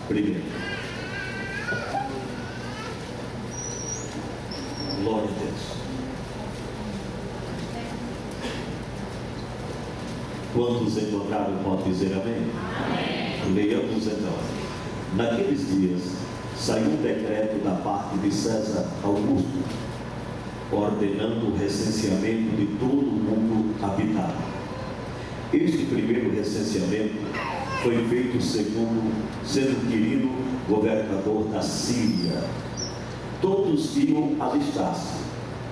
primeiro. Glória a Deus. Quantos encontraram pode dizer amém? Amém. Leiamos então. Naqueles dias saiu um decreto da parte de César Augusto, ordenando o recenseamento de todo o mundo habitado. Este primeiro recenseamento foi feito sendo Quirino governador da Síria. Todos iam alistar-se,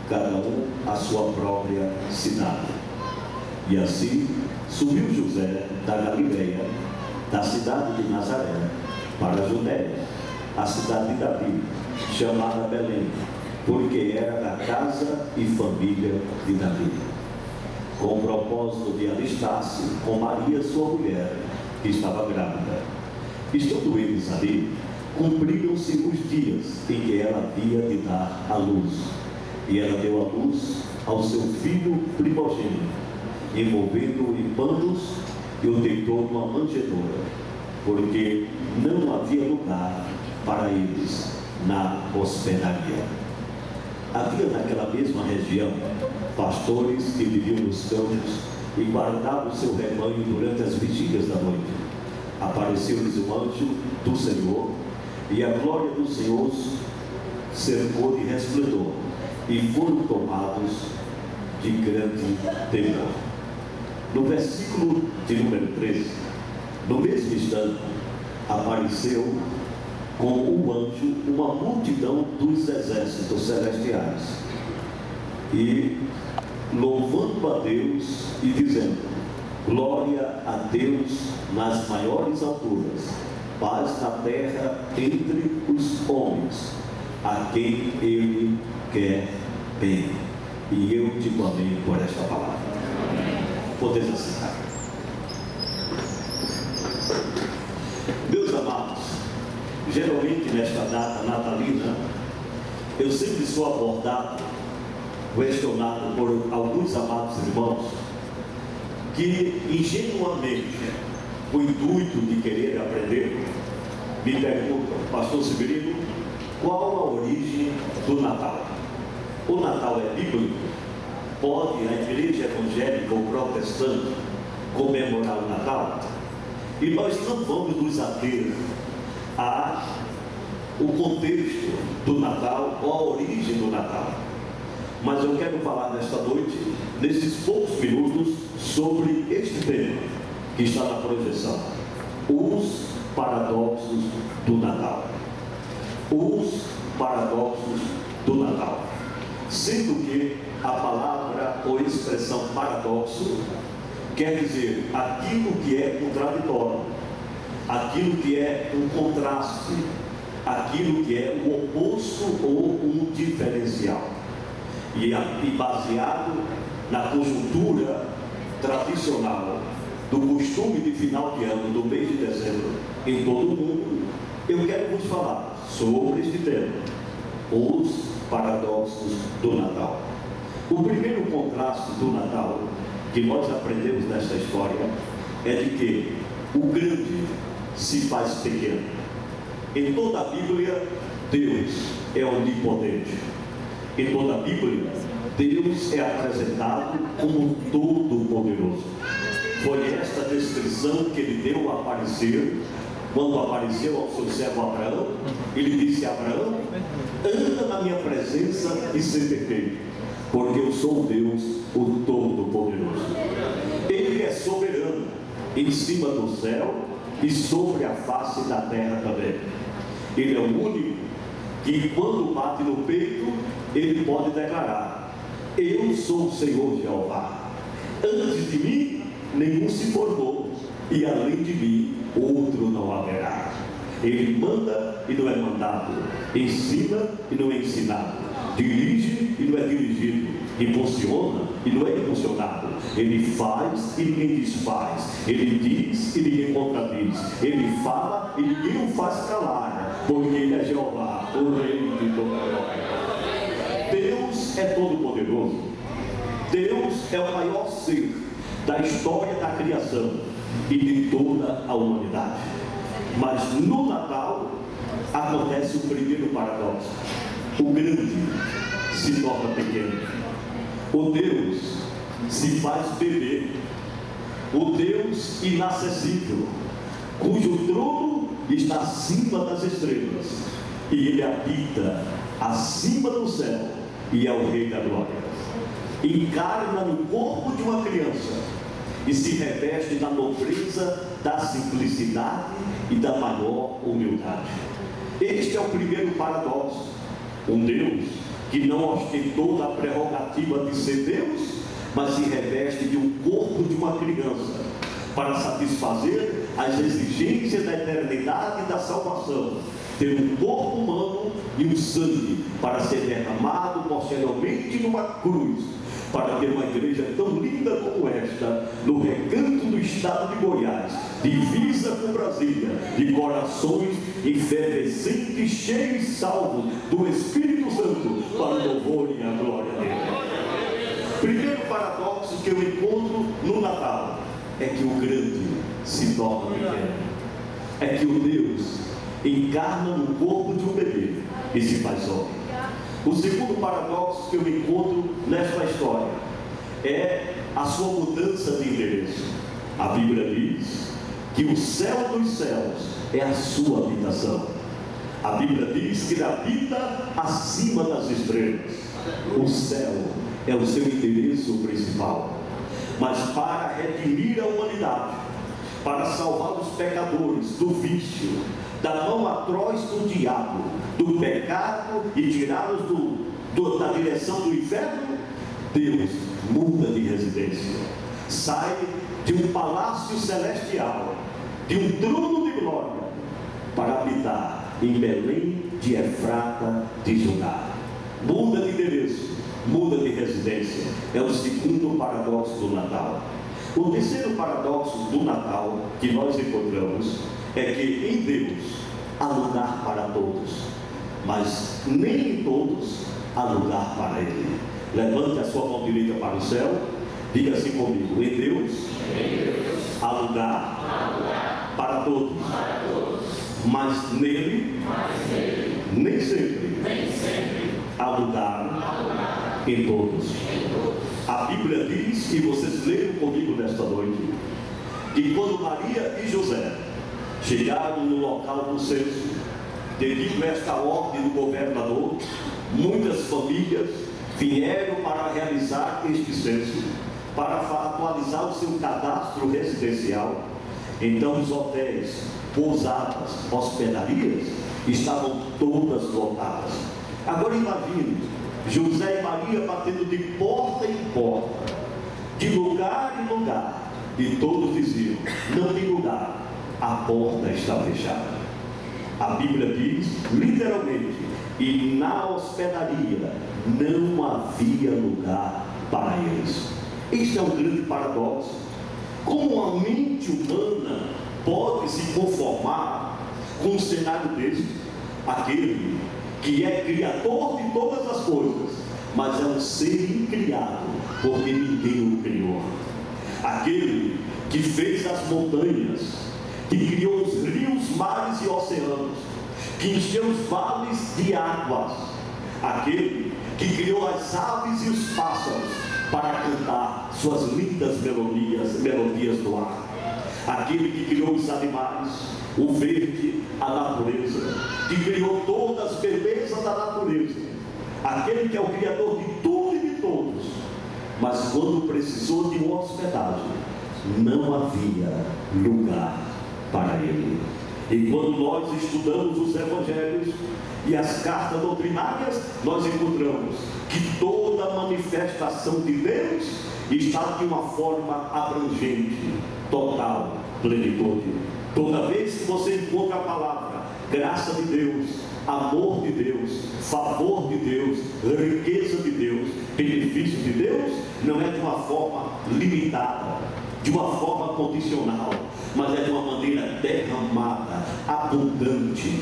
cada um à sua própria cidade. E assim subiu José da Galileia, da cidade de Nazaré, para a Judéia, a cidade de Davi, chamada Belém, porque era da casa e família de Davi, com o propósito de alistar-se com Maria, sua mulher, que estava grávida. Estando eles ali, cumpriram-se os dias em que ela havia de dar à luz, e ela deu à luz ao seu filho primogênito, envolvendo-o em panos e o deitou numa manjedoura, porque não havia lugar para eles na hospedaria. Havia naquela mesma região pastores que viviam nos campos e guardavam o seu rebanho durante as vigílias da noite. Apareceu-lhes um anjo do Senhor, e a glória do Senhor cercou de resplendor, e foram tomados de grande temor. No versículo de número 13, no mesmo instante, apareceu com o anjo uma multidão dos exércitos celestiais, e louvando a Deus e dizendo: glória a Deus nas maiores alturas, paz na terra entre os homens, a quem Ele quer bem. E eu digo amém por esta palavra. Podeis aceitar. Meus amados, geralmente nesta data natalina, eu sempre sou abordado, questionado por alguns amados irmãos que ingenuamente, com o intuito de querer aprender, me perguntam: pastor Severino, qual a origem do Natal? O Natal é bíblico? Pode a igreja evangélica ou protestante comemorar o Natal? E nós não vamos nos ater ao contexto do Natal ou a origem do Natal, mas eu quero falar nesta noite, nesses poucos minutos, sobre este tema que está na projeção: os paradoxos do Natal. Os paradoxos do Natal. Sendo que a palavra ou expressão paradoxo quer dizer aquilo que é contraditório, aquilo que é um contraste, aquilo que é o oposto ou um diferencial. E baseado na conjuntura tradicional do costume de final de ano, do mês de dezembro, em todo o mundo, eu quero vos falar sobre este tema: os paradoxos do Natal. O primeiro contraste do Natal que nós aprendemos nesta história é de que o grande se faz pequeno. Em toda a Bíblia, Deus é onipotente. Em toda a Bíblia, Deus é apresentado como todo-poderoso. Foi esta descrição que ele deu a aparecer quando apareceu ao seu servo Abraão. Ele disse a Abraão: anda na minha presença e ser perfeito, porque eu sou Deus, o Todo-Poderoso. Ele é soberano em cima do céu e sobre a face da terra também. Ele é o único que, quando bate no peito, ele pode declarar: eu sou o Senhor Jeová. Antes de mim nenhum se formou, e além de mim outro não haverá. Ele manda e não é mandado, ensina e não é ensinado, dirige e não é dirigido, impulsiona e não é impulsionado. Ele faz e ninguém desfaz, ele diz e ninguém contradiz, ele fala e ninguém o faz calar, porque ele é Jeová, o Rei de toda a glória. Deus é todo poderoso. Deus é o maior ser da história da criação e de toda a humanidade. Mas no Natal acontece o primeiro paradoxo. O grande se torna pequeno. O Deus se faz bebê. O Deus inacessível, cujo trono está acima das estrelas, e Ele habita acima do céu, e é o Rei da Glória. Encarna no corpo de uma criança e se reveste da nobreza, da simplicidade e da maior humildade. Este é o primeiro paradoxo. Um Deus que não ostentou da prerrogativa de ser Deus, mas se reveste de um corpo de uma criança para satisfazer as exigências da eternidade e da salvação. Ter um corpo humano e um sangue para ser derramado posteriormente numa cruz, para ter uma igreja tão linda como esta, no recanto do estado de Goiás, divisa com Brasília, de corações efervescentes, cheios e salvos do Espírito Santo, para o louvor e a glória dele. Primeiro paradoxo que eu encontro no Natal é que o grande se torna pequeno. É que o Deus encarna no corpo de um bebê e se faz homem. O segundo paradoxo que eu encontro nesta história é a sua mudança de endereço. A Bíblia diz que o céu dos céus é a sua habitação. A Bíblia diz que ele habita acima das estrelas. O céu é o seu endereço principal. Mas para redimir a humanidade, para salvar os pecadores do vício, da mão atroz do diabo, do pecado, e tirá-los da direção do inferno, Deus muda de residência. Sai de um palácio celestial, de um trono de glória, para habitar em Belém de Efrata de Judá. Muda de endereço, muda de residência. É o segundo paradoxo do Natal. O terceiro paradoxo do Natal que nós encontramos é que em Deus há lugar para todos, mas nem em todos há lugar para Ele. Levante a sua mão direita para o céu, diga assim comigo: em Deus há lugar para todos, mas nele nem sempre há lugar em todos. A Bíblia diz, e vocês leram comigo nesta noite, que quando Maria e José chegaram no local do censo, devido a esta ordem do governador, muitas famílias vieram para realizar este censo, para atualizar o seu cadastro residencial. Então os hotéis, pousadas, hospedarias estavam todas lotadas. Agora imagine José e Maria batendo de porta em porta, de lugar em lugar, e todos diziam: não tem lugar, a porta está fechada. A Bíblia diz, literalmente, e na hospedaria não havia lugar para eles. Este é um grande paradoxo. Como a mente humana pode se conformar com um cenário desse? Aquele que é criador de todas as coisas, mas é um ser incriado, porque ninguém o criou. Aquele que fez as montanhas, que criou os rios, mares e oceanos, que encheu os vales de águas, aquele que criou as aves e os pássaros para cantar suas lindas melodias do ar, aquele que criou os animais, o verde, a natureza, que criou todas as belezas da natureza, aquele que é o criador de tudo e de todos, mas quando precisou de uma hospedagem, não havia lugar para ele. E quando nós estudamos os evangelhos e as cartas doutrinárias, nós encontramos que toda manifestação de Deus está de uma forma abrangente, total, plenitude. Toda vez que você encontra a palavra graça de Deus, amor de Deus, favor de Deus, riqueza de Deus, benefício de Deus, não é de uma forma limitada, de uma forma condicional, mas é de uma maneira derramada, abundante,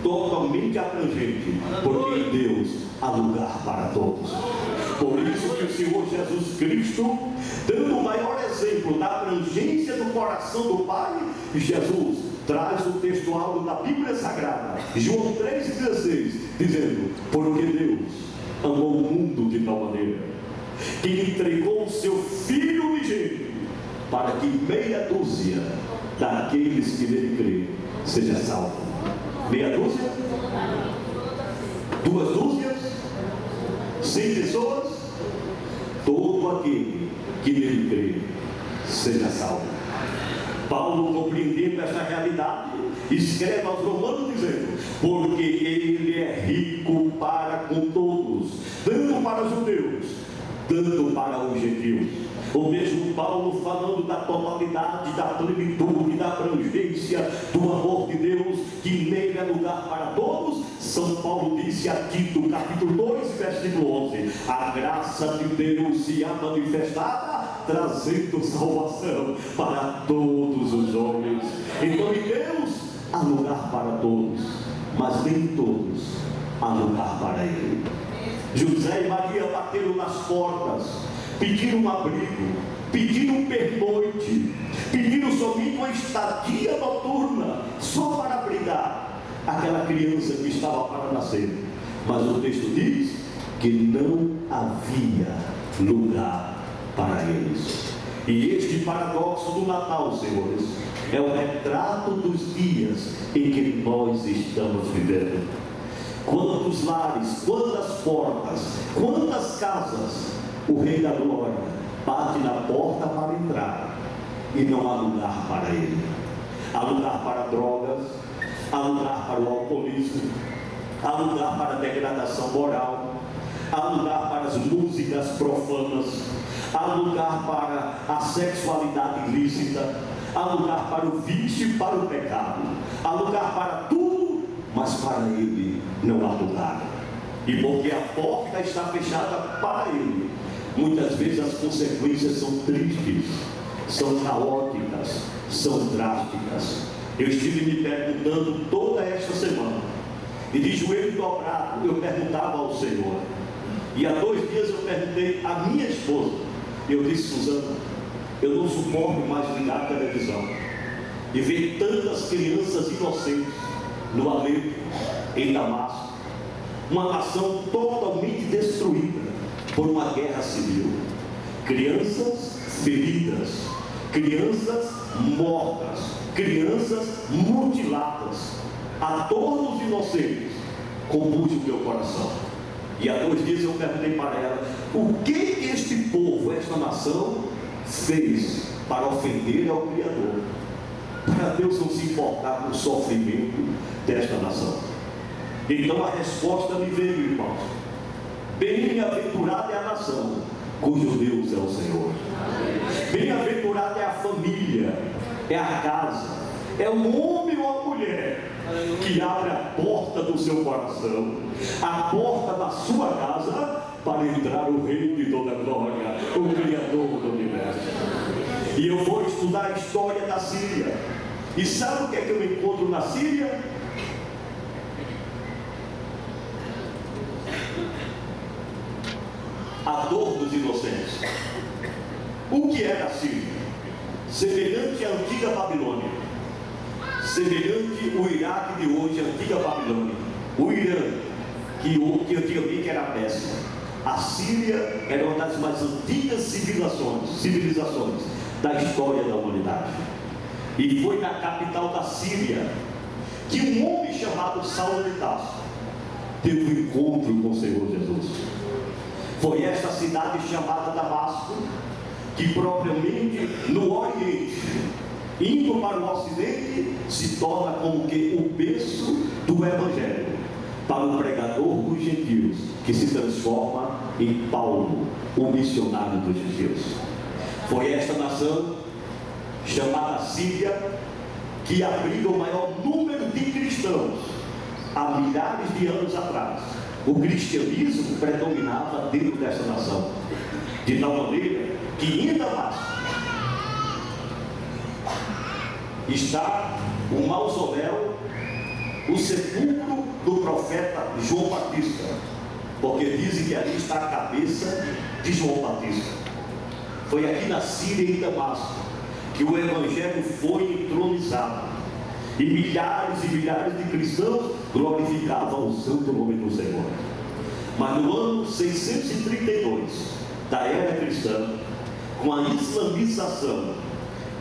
totalmente abrangente, porque em Deus há lugar para todos. Por isso que o Senhor Jesus Cristo, dando o maior exemplo da abrangência do coração do Pai, Jesus traz o texto áureo da Bíblia Sagrada, João 3,16, dizendo: porque Deus amou o mundo de tal maneira que entregou o seu Filho unigênito, para que meia dúzia daqueles que nele crê seja salvo. Meia dúzia? 2 dúzias? 100 pessoas? Todo aquele que nele crê seja salvo. Paulo, compreendendo esta realidade, escreve aos Romanos dizendo: porque ele é rico para com todos, tanto para os judeus, tanto para os gentios. O mesmo Paulo, falando da totalidade, da plenitude, da abrangência do amor de Deus, que nele é lugar para todos, São Paulo disse a Tito, capítulo 2, versículo 11: a graça de Deus se há manifestada, trazendo salvação para todos os homens. Então, em Deus há lugar para todos, mas nem todos há lugar para Ele. José e Maria bateram nas portas, pediram um abrigo, pediram um pernoite, pediram somente uma estadia noturna, só para abrigar aquela criança que estava para nascer. Mas o texto diz que não havia lugar para eles. E este paradoxo do Natal, senhores, é o retrato dos dias em que nós estamos vivendo. Quantos lares, quantas portas, quantas casas o Rei da Glória bate na porta para entrar e não há lugar para ele. Há lugar para drogas, há lugar para o alcoolismo, há lugar para a degradação moral, há lugar para as músicas profanas, há lugar para a sexualidade ilícita, há lugar para o vício e para o pecado, há lugar para tudo, mas para ele não há lugar. E porque a porta está fechada para ele, muitas vezes as consequências são tristes, são caóticas, são drásticas. Eu estive me perguntando toda esta semana, e de joelho dobrado eu perguntava ao Senhor. E há 2 dias eu perguntei à minha esposa. Eu disse: Suzana, eu não suporto mais ligar a televisão e ver tantas crianças inocentes no Alepo, em Damasco, uma nação totalmente destruída por uma guerra civil, crianças feridas, crianças mortas, crianças mutiladas. A todos os inocentes compus o meu coração. E há 2 dias eu perguntei para ela: o que este povo, esta nação, fez para ofender ao Criador, para Deus não se importar com o sofrimento desta nação? Então a resposta me veio, irmãos: bem-aventurada é a nação cujo Deus é o Senhor. Bem-aventurada é a família, é a casa, é o homem ou a mulher que abre a porta do seu coração, a porta da sua casa, para entrar o Rei de toda a glória, o Criador do universo. E eu vou estudar a história da Síria. E sabe o que é que eu encontro na Síria? A dor dos inocentes. O que era a Síria? Semelhante à antiga Babilônia, semelhante ao Iraque de hoje, a antiga Babilônia, o Irã, que antigamente era a Pérsia. A Síria era uma das mais antigas civilizações da história da humanidade. E foi na capital da Síria que um homem chamado Saulo de Tarso teve um encontro com o Senhor Jesus. Foi esta cidade chamada Damasco, que propriamente no Oriente, indo para o Ocidente, se torna como que o berço do Evangelho para o pregador dos gentios, que se transforma em Paulo, o missionário dos gentios. Foi esta nação chamada Síria que abriga o maior número de cristãos há milhares de anos atrás. O cristianismo predominava dentro dessa nação, de tal maneira que em Damasco está o mausoléu, o sepulcro do profeta João Batista, porque dizem que ali está a cabeça de João Batista. Foi aqui na Síria e em Damasco que o Evangelho foi entronizado. e milhares de cristãos glorificavam o santo nome do Senhor. Mas no ano 632 da era cristã, com a islamização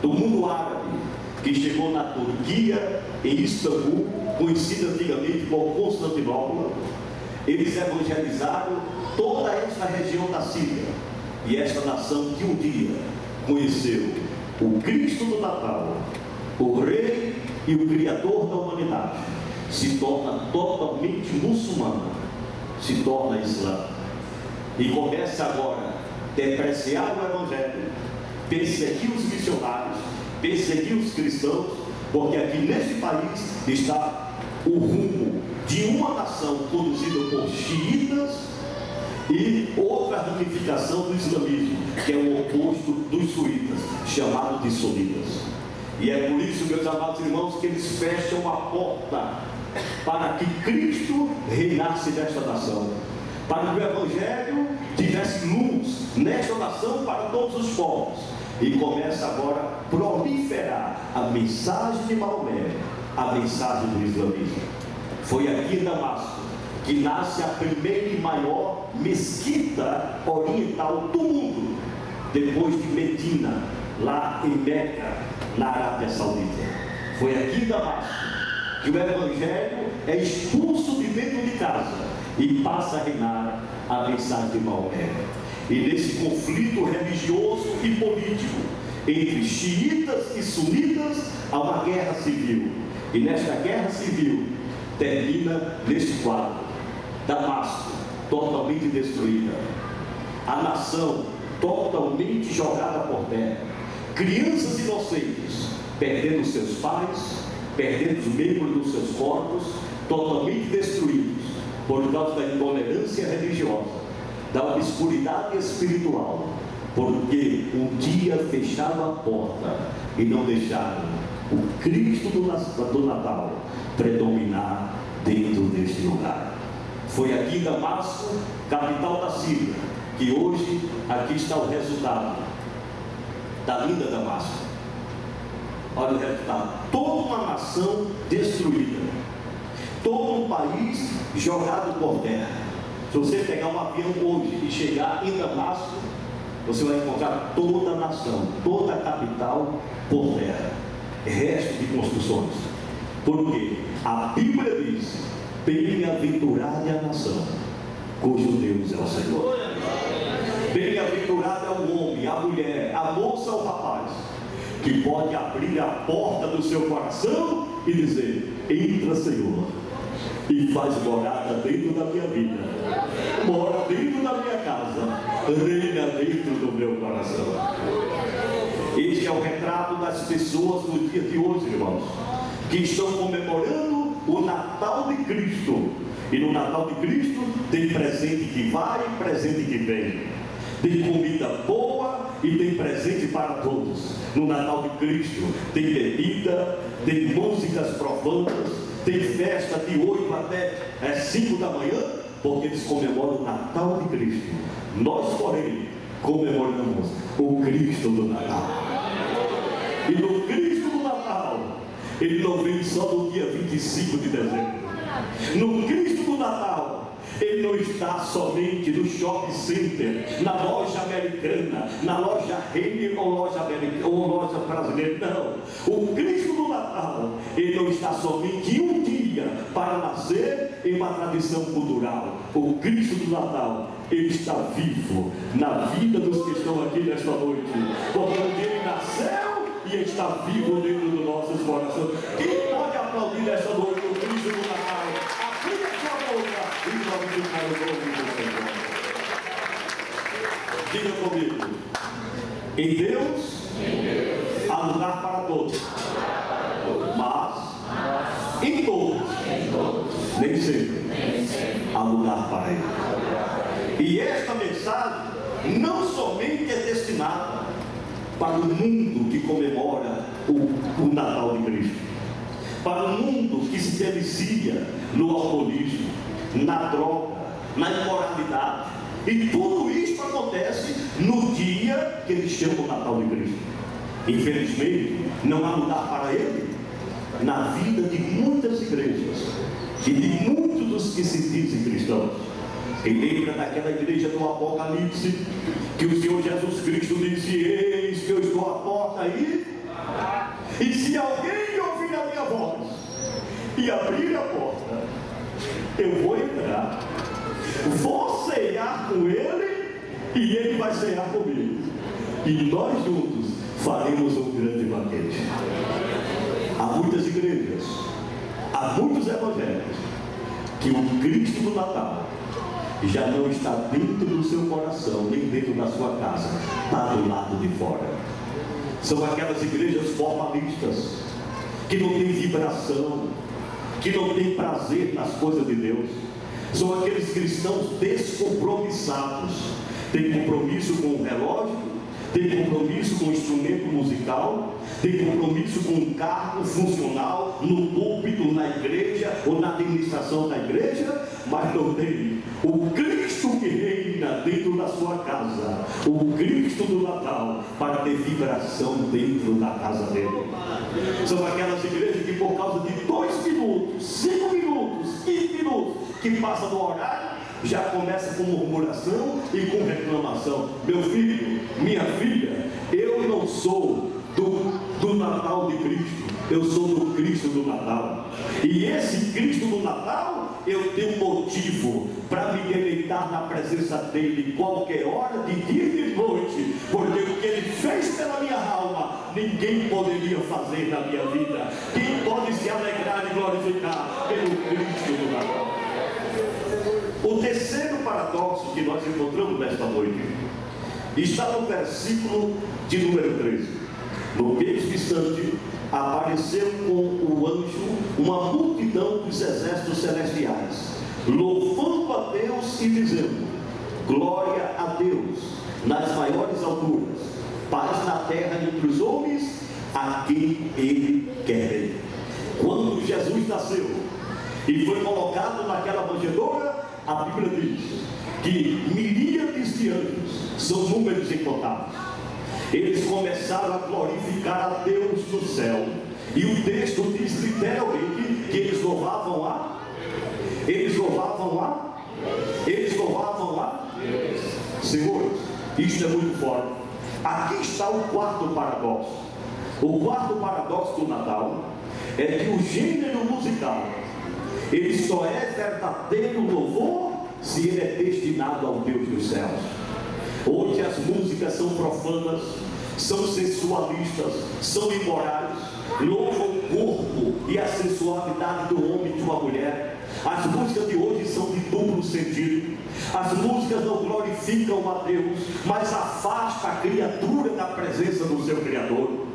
do mundo árabe, que chegou na Turquia, em Istambul, conhecida antigamente como Constantinopla, eles evangelizaram toda esta região da Síria, e esta nação que um dia conheceu o Cristo do Natal, o Rei e o Criador da humanidade, se torna totalmente muçulmana, se torna islã, e começa agora a depreciar o Evangelho, perseguir os missionários, perseguir os cristãos, porque aqui neste país está o rumo de uma nação conduzida por xiitas e outra ramificação do islamismo, que é o oposto dos suítas, chamado de sunitas. E é por isso, meus amados irmãos, que eles fecham a porta para que Cristo reinasse nesta nação, para que o Evangelho tivesse luz nesta nação para todos os povos. E começa agora a proliferar a mensagem de Maomé, a mensagem do islamismo. Foi aqui em Damasco que nasce a primeira e maior mesquita oriental do mundo, depois de Medina, lá em Meca, na Arábia Saudita. Foi aqui em Damasco que o Evangelho é expulso de dentro de casa e passa a reinar a mensagem de Maomé. E nesse conflito religioso e político entre xiitas e sunitas, há uma guerra civil. E nesta guerra civil termina neste quadro: Damasco totalmente destruída, a nação totalmente jogada por terra, crianças inocentes perdendo seus pais, perdendo os membros dos seus corpos, totalmente destruídos por causa da intolerância religiosa, da obscuridade espiritual, porque um dia fecharam a porta e não deixaram o Cristo do Natal predominar dentro deste lugar. Foi aqui em Damasco, capital da Síria, que hoje aqui está o resultado da linda Damasco. Olha o resultado: toda uma nação destruída, todo um país jogado por terra. Se você pegar um avião hoje e chegar em Damasco, você vai encontrar toda a nação, toda a capital por terra, resto de construções. Porque a Bíblia diz: bem-aventurada é a nação cujo Deus é o Senhor. Bem-aventurado é o homem, a mulher, a moça ou o rapaz, que pode abrir a porta do seu coração e dizer: entra, Senhor, e faz morada dentro da minha vida, mora dentro da minha casa, reina dentro do meu coração. Este é o retrato das pessoas no dia de hoje, irmãos, que estão comemorando o Natal de Cristo. E no Natal de Cristo tem presente que vai e presente que vem, tem comida boa e tem presente para todos. No Natal de Cristo tem bebida, tem músicas profanas, tem festa de 8 até 5 da manhã, porque eles comemoram o Natal de Cristo. Nós, porém, comemoramos o Cristo do Natal. E no Cristo do Natal, ele não vem só no dia 25 de dezembro. No Cristo do Natal, ele não está somente no shopping center, na loja americana, na loja Renner ou loja americana, ou loja brasileira. Não. O Cristo do Natal, ele não está somente um dia para nascer em uma tradição cultural. O Cristo do Natal, ele está vivo na vida dos que estão aqui nesta noite, porque ele nasceu e ele está vivo dentro dos nossos corações. Quem pode aplaudir nesta noite o Cristo do Natal? Abra a sua boca e glorificar o nome do Senhor. Diga comigo: em Deus há lugar para todos, mas em todos nem sempre há lugar para ele. E esta mensagem não somente é destinada para o mundo que comemora o Natal de Cristo, para o mundo que se delicia no alcoolismo, na droga, na imoralidade. E tudo isso acontece no dia que eles chamam o Natal de Cristo. Infelizmente, não há lugar para ele na vida de muitas igrejas e de muitos dos que se dizem cristãos. Quem lembra daquela igreja do Apocalipse, que o Senhor Jesus Cristo disse: eis que eu estou à porta e se alguém ouvir a minha voz e abrir a porta, eu vou entrar, vou cear com ele e ele vai cear comigo, e nós juntos faremos um grande banquete. Há muitas igrejas, há muitos evangelhos, que o Cristo do Natal já não está dentro do seu coração, nem dentro da sua casa, está do lado de fora. São aquelas igrejas formalistas, que não têm vibração, que não têm prazer nas coisas de Deus. São aqueles cristãos descompromissados, têm compromisso com o relógio, tem compromisso com o instrumento musical, tem compromisso com um cargo funcional no púlpito, na igreja ou na administração da igreja, mas não tem o Cristo que reina dentro da sua casa, o Cristo do Natal, para ter vibração dentro da casa dele. São aquelas igrejas que, por causa de 2 minutos, 5 minutos, 15 minutos que passa do horário, já começa com murmuração e com reclamação. Meu filho, minha filha, eu não sou do Natal de Cristo, eu sou do Cristo do Natal. E esse Cristo do Natal, eu tenho motivo para me deleitar na presença dele qualquer hora, de dia e de noite, porque o que ele fez pela minha alma, ninguém poderia fazer na minha vida. Quem pode se alegrar e glorificar pelo Cristo do Natal? O terceiro paradoxo que nós encontramos nesta noite está no versículo de número 13. No mesmo instante, apareceu com o anjo uma multidão dos exércitos celestiais, louvando a Deus e dizendo: glória a Deus nas maiores alturas, paz na terra entre os homens a quem ele quer. Quando Jesus nasceu e foi colocado naquela manjedoura, a Bíblia diz que miríades de anjos, são números incontáveis, eles começaram a glorificar a Deus no céu. E o texto diz literalmente que eles louvavam a Senhores, isto é muito forte. Aqui está o quarto paradoxo. O quarto paradoxo do Natal é que o gênero musical, ele só é verdadeiro louvor se ele é destinado ao Deus dos céus. Hoje as músicas são profanas, são sensualistas, são imorais, louvam o corpo e a sensualidade do homem e de uma mulher. As músicas de hoje são de duplo sentido. As músicas não glorificam a Deus, mas afastam a criatura da presença do seu Criador.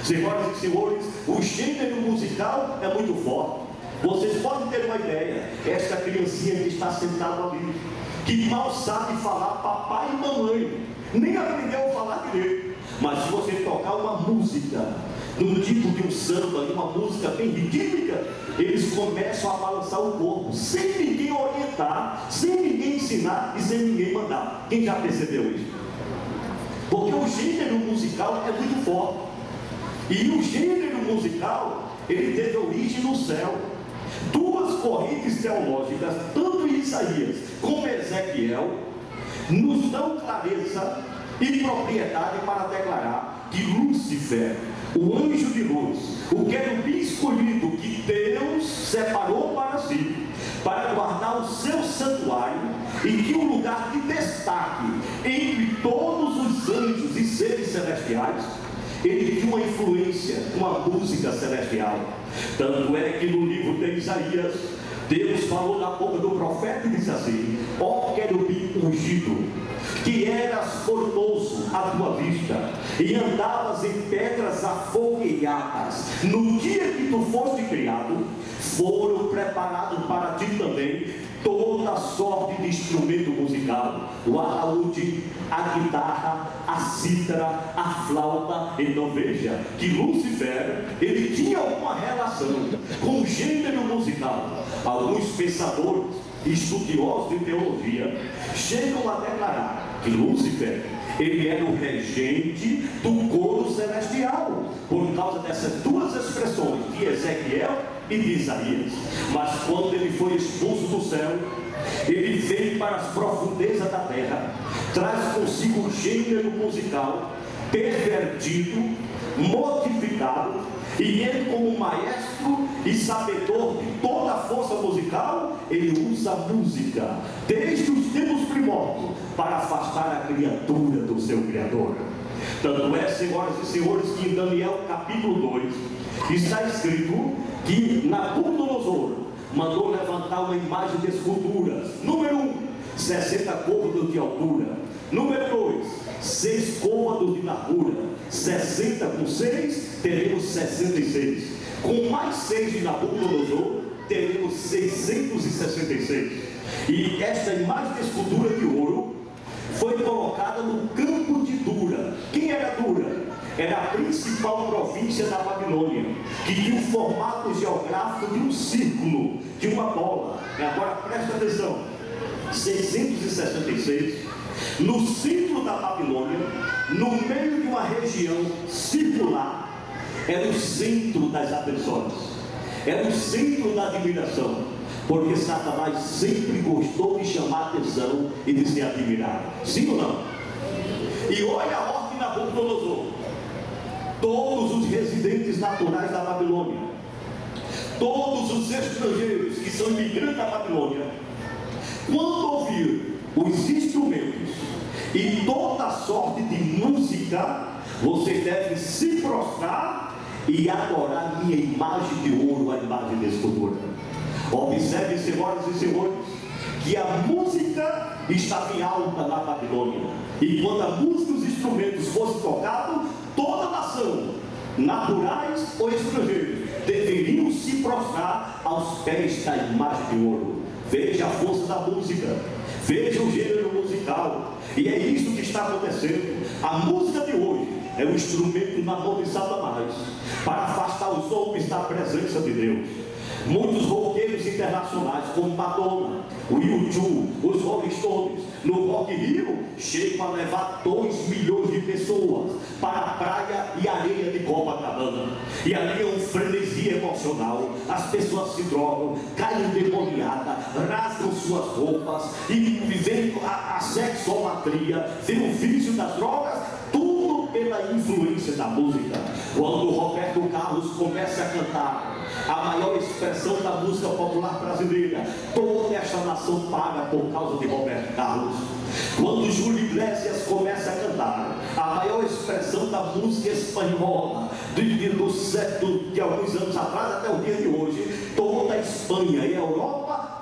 Senhoras e senhores, o gênero musical é muito forte. Vocês podem ter uma ideia, esta criancinha que está sentada ali, que mal sabe falar papai e mamãe, nem aprendeu a falar direito, mas se você tocar uma música, no tipo de um samba, uma música bem rítmica, eles começam a balançar o corpo, sem ninguém orientar, sem ninguém ensinar e sem ninguém mandar. Quem já percebeu isso? Porque o gênero musical é muito forte, e o gênero musical, ele teve origem no céu. Duas correntes teológicas, tanto em Isaías como em Ezequiel, nos dão clareza e propriedade para declarar que Lúcifer, o anjo de luz, o querubim escolhido que Deus separou para si, para guardar o seu santuário, e que um lugar de destaque entre todos os anjos e seres celestiais, ele tinha uma influência com a música celestial. Tanto é que no livro de Isaías, Deus falou na boca do profeta e disse assim: ó querubim ungido, que eras formoso à tua vista, e andavas em pedras afogueadas, no dia que tu foste criado, foram preparados para ti também toda sorte de instrumento musical, o alaúde, a guitarra, a cítara, a flauta. Então veja que Lúcifer, ele tinha uma relação com o gênero musical. Alguns pensadores, estudiosos de teologia, chegam a declarar que Lúcifer Ele era o regente do coro celestial, por causa dessas duas expressões, de Ezequiel e de Isaías. Mas quando ele foi expulso do céu, ele veio para as profundezas da terra, traz consigo um gênero musical pervertido, modificado, e ele, como maestro e sabedor de toda a força musical, ele usa a música desde os tempos primórdios para afastar a criatura do seu Criador. Tanto é, senhoras e senhores, que em Daniel capítulo 2 está escrito que Nabucodonosor mandou levantar uma imagem de esculturas. Número 1, 60 côvados de altura. Número 2, 6 côvados de largura. 60 com 6, teremos 66. Com mais 6 de Nabucodonosor, teremos 666. E esta imagem de escultura de ouro foi colocada no campo de Dura. Quem era Dura? Era a principal província da Babilônia, que tinha o formato geográfico de um círculo, de uma bola. E agora presta atenção: 666, no centro da Babilônia, no meio de uma região circular, era o centro das atenções, era o centro da admiração, porque Satanás sempre gostou de chamar atenção e de ser admirado. Sim ou não? E olha a ordem de Nabucodonosor: todos os residentes naturais da Babilônia, todos os estrangeiros que são imigrantes da Babilônia, quando ouvir os instrumentos e toda sorte de música, vocês devem se prostrar e adorar minha imagem de ouro, a imagem de escultura. Observem, senhoras e senhores, que a música estava em alta na Babilônia, e quando a música e os instrumentos fossem tocados, toda a nação, naturais ou estrangeiros, deveriam se prostrar aos pés da imagem de ouro. Veja a força da música, veja o gênero musical, e é isso que está acontecendo. A música de hoje é um instrumento na mão de Satanás para afastar os homens da presença de Deus. Muitos roqueiros internacionais, como Madonna, o U2, os Rolling Stones, no Rock in Rio, chegam a levar 2 milhões de pessoas para a praia e areia de Copacabana. E ali é um frenesi emocional. As pessoas se drogam, caem endemoniadas, rasgam suas roupas e vivem a sexolatria, vem o vício das drogas, tudo pela influência da música. Quando o Roberto Carlos começa a cantar a maior expressão da música popular brasileira, toda esta nação paga por causa de Roberto Carlos. Quando Júlio Iglesias começa a cantar a maior expressão da música espanhola de alguns anos atrás até o dia de hoje, toda a Espanha e a Europa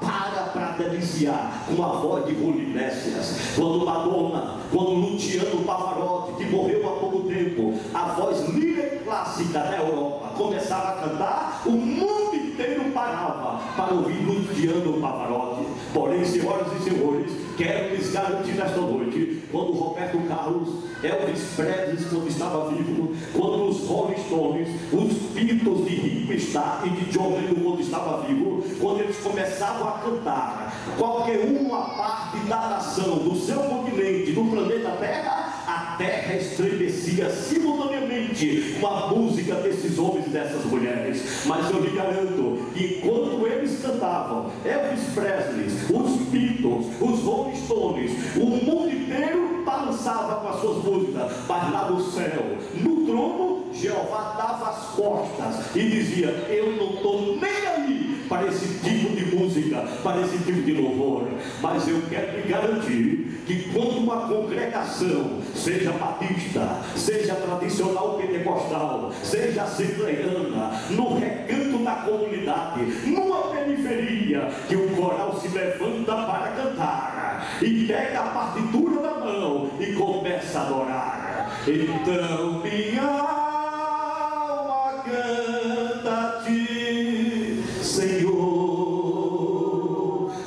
para deliciar com a voz de Júlio Iglesias. Quando Madonna, quando Luciano Pavarotti, que morreu há pouco tempo, a voz lírica e clássica da Europa, começava a cantar, o mundo inteiro parava para ouvir Luciano Pavarotti. Porém, senhoras e senhores, quero lhes garantir nesta noite, quando Roberto Carlos, Elvis Presley quando estava vivo, quando os Rolling Stones, os Beatles de Ringo Starr e de John Lennon quando estava vivo, quando eles começavam a cantar, qualquer uma parte da nação, do seu continente, do planeta Terra, a terra estremecia simultaneamente com a música desses homens e dessas mulheres. Mas eu lhe garanto que enquanto eles cantavam, Elvis Presley, os Beatles, os Rolling Stones, o mundo inteiro balançava com as suas músicas. Mas lá no céu, no trono, Jeová dava as costas e dizia: eu não estou nem aí para esse tipo de música, para esse tipo de louvor. Mas eu quero lhe garantir que quando uma congregação, seja batista, seja tradicional pentecostal, seja assembleiana, no recanto da comunidade, numa periferia, que o coral se levanta para cantar e pega a partitura na mão e começa a adorar, então minha alma canta a ti, Senhor.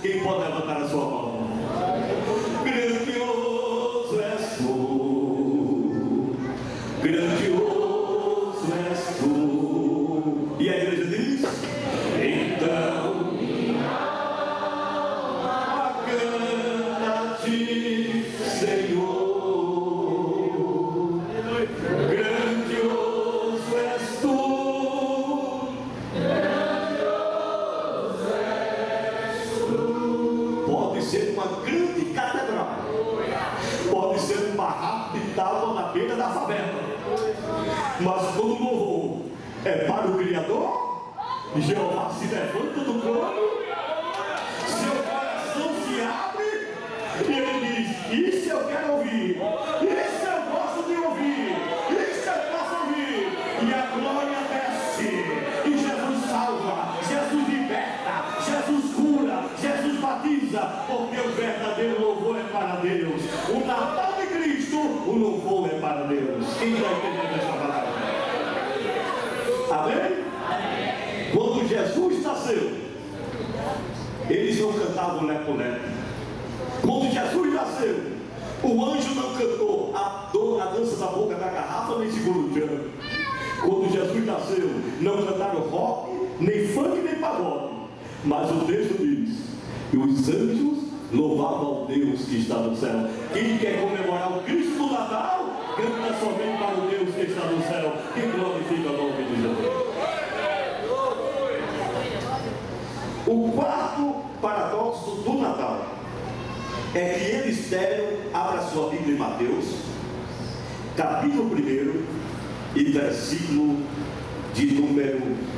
Quem pode levantar a sua mão? Grandioso és tu, grandioso és tu. E a igreja diz: então minha alma canta a ti, Senhor. ser uma grande catedral, pode ser um barraco de tábua na beira da favela, mas quando o louvor é para o Criador, Jeová se levanta do trono, seu coração se abre e ele diz: isso eu quero ouvir, isso eu gosto de ouvir, isso eu posso ouvir. E a glória desce, e Jesus salva, Jesus liberta, Jesus cura, Jesus batiza, porque o verdadeiro louvor é para Deus. O Natal de Cristo, o louvor é para Deus. Quem está entendendo essa palavra? Amém? Quando Jesus nasceu, eles não cantavam lepo-lepo. Quando Jesus nasceu, o anjo não cantou a dança da boca da garrafa, nem segurou o tchan. Quando Jesus nasceu, não cantaram rock, nem funk, nem pagode. Mas o texto diz que os anjos louvavam ao Deus que está no céu. Quem quer comemorar o Cristo do Natal, canta somente para o Deus que está no céu, que glorifica o nome de Jesus. O quarto paradoxo do Natal é que eles deram, abra sua Bíblia em Mateus, capítulo 1 e versículo de número 2.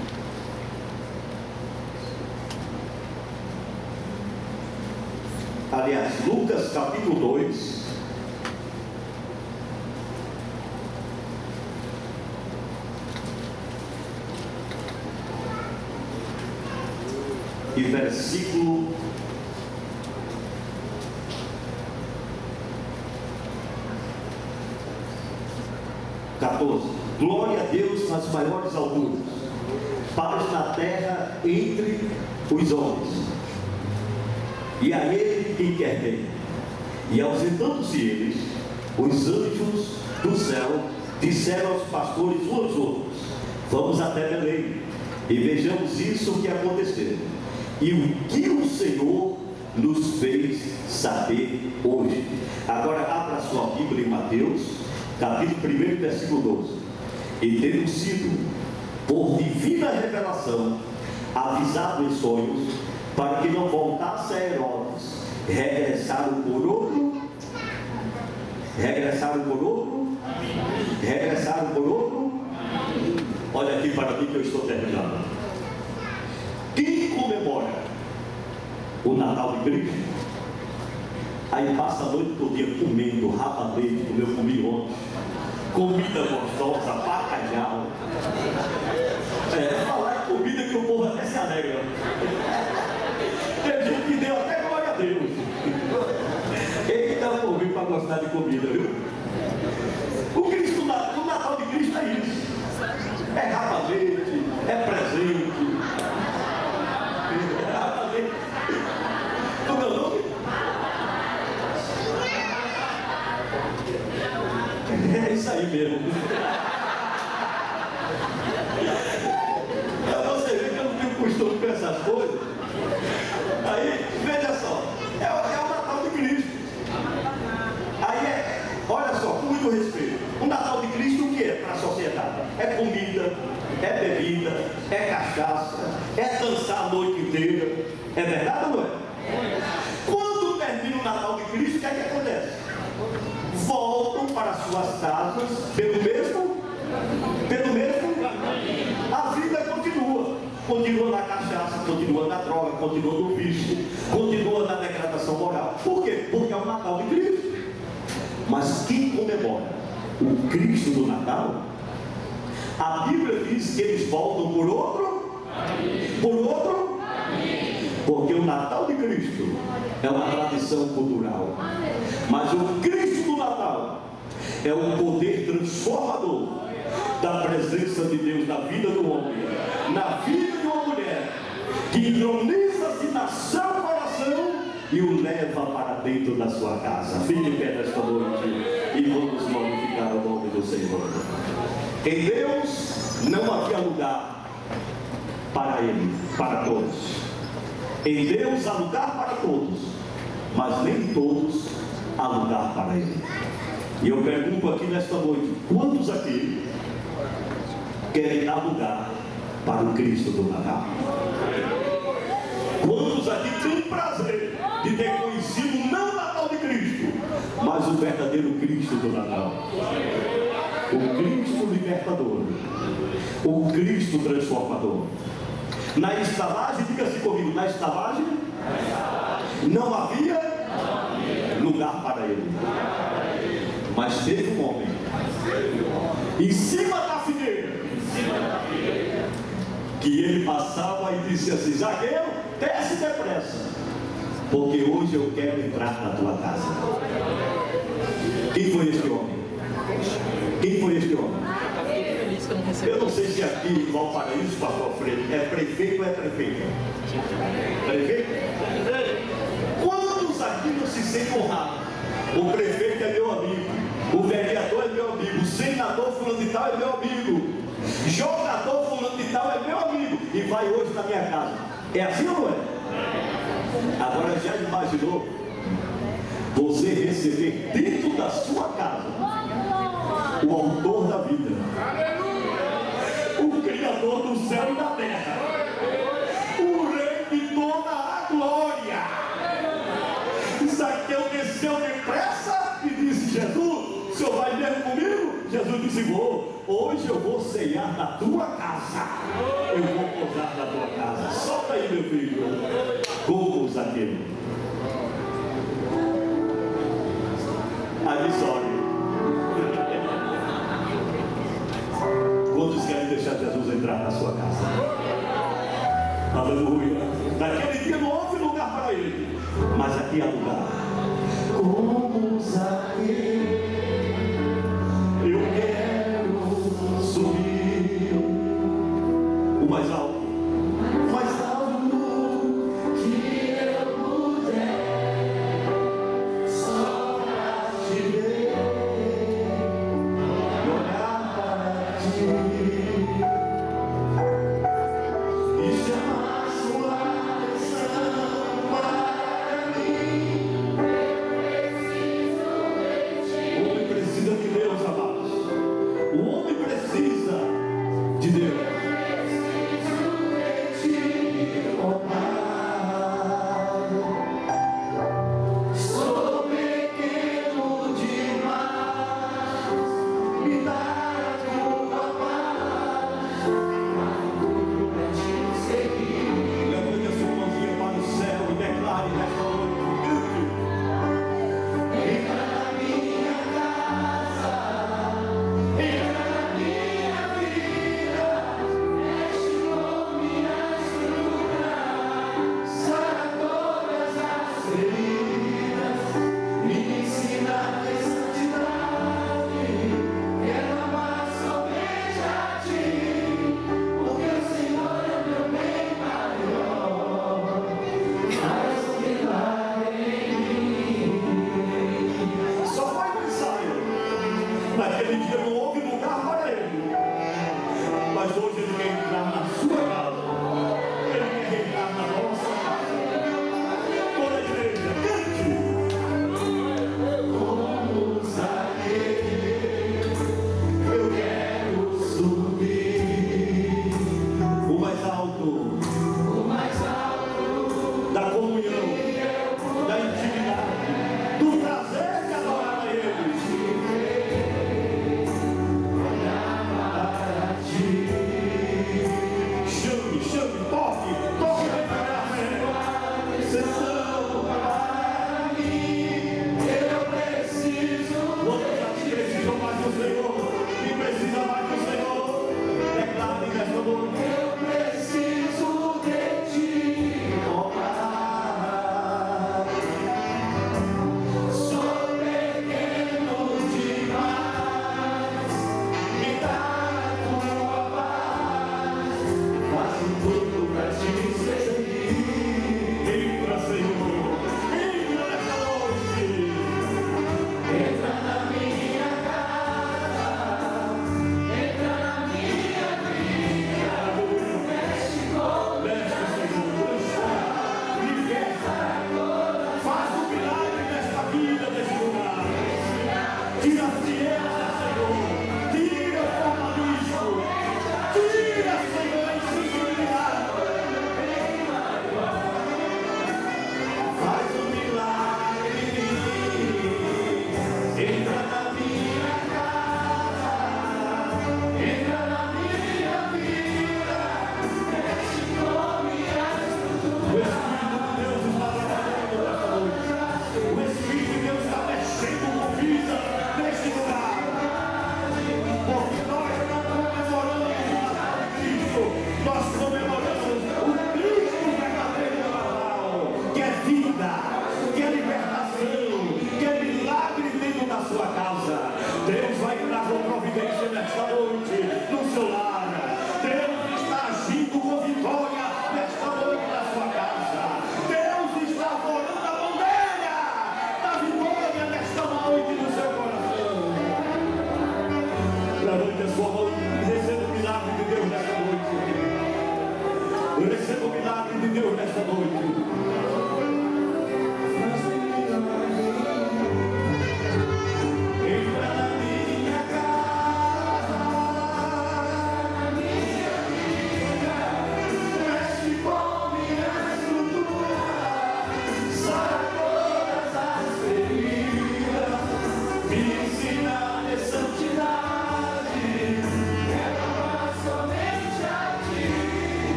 Lucas capítulo 2, e versículo 14. Glória a Deus nas maiores alturas, paz na terra entre os homens, e a Ele quem quer bem. E ausentando-se eles, os anjos do céu disseram aos pastores uns aos outros: vamos até Belém e vejamos isso que aconteceu, e o que o Senhor nos fez saber hoje. Agora abra sua Bíblia em Mateus, capítulo 1, versículo 12. E tendo sido, por divina revelação, avisado em sonhos, para que não voltasse a Herodes, regressaram por outro. Olha aqui para mim que eu estou terminando. Quem comemora o Natal de Cristo, aí passa a noite todo dia comendo rabanete, como eu comi ontem, comida gostosa, bacalhau. Falar em comida que o povo até se alegra. Tem gente que deu até glória a Deus. Eita, povo, para gostar de comida, viu? O Natal de Cristo é isso. É rabanete, é presente. É rabanete. Como é o nome? É isso aí mesmo. Você vê que eu não tenho costume com essas coisas. Aí, veja só, é o Natal de Cristo. Aí olha só, com muito respeito, o Natal de Cristo o que é para a sociedade? É comida, é bebida, é cachaça, é dançar a noite inteira. É verdade ou não é? Quando termina o Natal de Cristo, o que é que acontece? Voltam para suas casas pelo mesmo, a vida continua na cachaça, continua na droga, continua no vício, continua na degradação moral. Por quê? Porque é o Natal de Cristo. Mas quem comemora o Cristo do Natal, a Bíblia diz que eles voltam por outro, porque o Natal de Cristo é uma tradição cultural, mas o Cristo do Natal é o poder transformador da presença de Deus na vida do homem, na vida de uma mulher, que entroniza-se no seu coração e o leva para dentro da sua casa. Fique em pé nesta noite e vamos glorificar o nome do Senhor. Em Deus não havia lugar para Ele, para todos. Em Deus há lugar para todos, mas nem todos há lugar para Ele. E eu pergunto aqui nesta noite: quantos aqui querem dar lugar para o Cristo do Natal? Quantos aqui têm prazer de ter conhecido verdadeiro Cristo do Natal. O Cristo libertador. O Cristo transformador. Na estalagem, diga-se comigo, na estalagem não havia lugar para ele. Mas teve um homem em cima da figueira que ele passava e disse assim: Zaqueu, desce depressa, porque hoje eu quero entrar na tua casa. Quem foi este homem? Quem foi este homem? Eu não sei se aqui em Valparaíso, pastor Alfredo, é prefeito ou é prefeita? Prefeito? Quantos aqui não se sentem honrados? O prefeito é meu amigo, o vereador é meu amigo, o senador fulano de tal é meu amigo, jogador fulano de tal é meu amigo, e vai hoje na minha casa. É assim ou não é? Agora já imaginou você receber dentro da sua casa o autor da vida, o Criador do céu e da terra, o Rei de toda a glória? Zaqueu desceu depressa e disse: Jesus, o senhor vai mesmo comigo? Jesus disse: vou. Hoje eu vou ceiar na tua casa, eu vou pousar na tua casa. Solta aí, meu filho. Como Zaqueu? Aí sobe. Quantos querem deixar Jesus entrar na sua casa? Aleluia. Naquele dia não houve lugar para ele, mas aqui há lugar. Como Zaqueu, eu quero subir o mais alto, que eu puder, só para te ver e olhar para ti. Oh,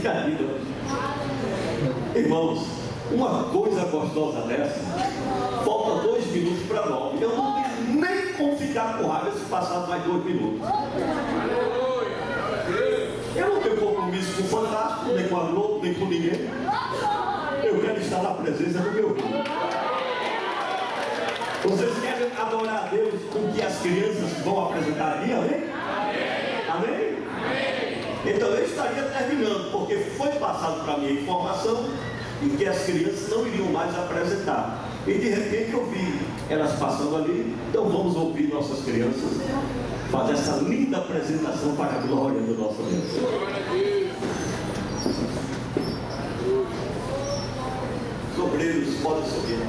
caída. Irmãos, uma coisa gostosa dessa, falta 2 minutos para 9. Eu não tenho nem como ficar com raiva se passar mais 2 minutos. Eu não tenho compromisso com o Fantástico, nem com a Globo, nem com ninguém. Eu quero estar na presença do meu filho. Vocês querem adorar a Deus com o que as crianças vão apresentar aqui, amém? Amém? Então eu estaria terminando, porque foi passado para mim a informação em que as crianças não iriam mais apresentar. E de repente eu vi elas passando ali. Então vamos ouvir nossas crianças fazer essa linda apresentação para a glória do nosso Deus. Os obreiros podem subir.